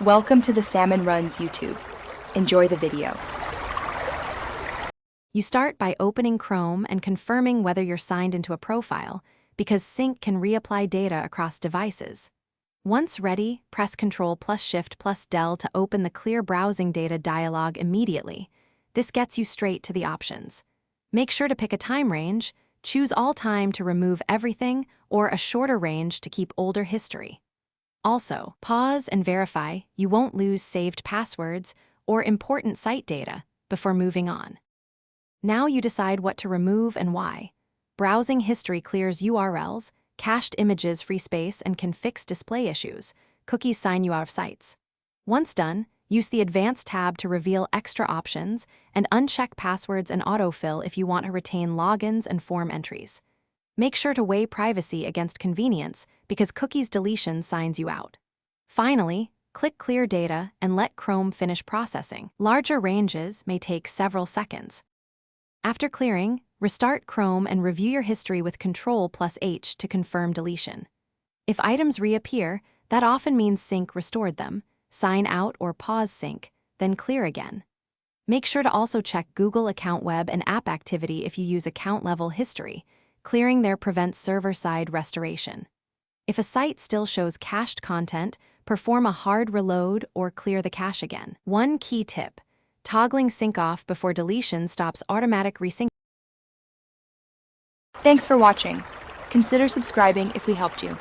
Welcome to the Salmon Runs YouTube. Enjoy the video. You start by opening Chrome and confirming whether you're signed into a profile, because sync can reapply data across devices. Once ready, press Ctrl+Shift+Del to open the Clear Browsing Data dialog immediately. This gets you straight to the options. Make sure to pick a time range, choose all time to remove everything, or a shorter range to keep older history. Also, pause and verify you won't lose saved passwords or important site data before moving on. Now you decide what to remove and why. Browsing history clears URLs, cached images free space, and can fix display issues. Cookies sign you out of sites. Once done, use the Advanced tab to reveal extra options and uncheck passwords and autofill if you want to retain logins and form entries. Make sure to weigh privacy against convenience because cookies deletion signs you out. Finally, click Clear Data and let Chrome finish processing. Larger ranges may take several seconds. After clearing, restart Chrome and review your history with Ctrl+H to confirm deletion. If items reappear, that often means sync restored them. Sign out or pause sync, then clear again. Make sure to also check Google Account Web and App Activity if you use account-level history. Clearing there prevents server-side restoration. If a site still shows cached content, perform a hard reload or clear the cache again. One key tip: toggling sync off before deletion stops automatic resync. Thanks for watching. Consider subscribing if we helped you.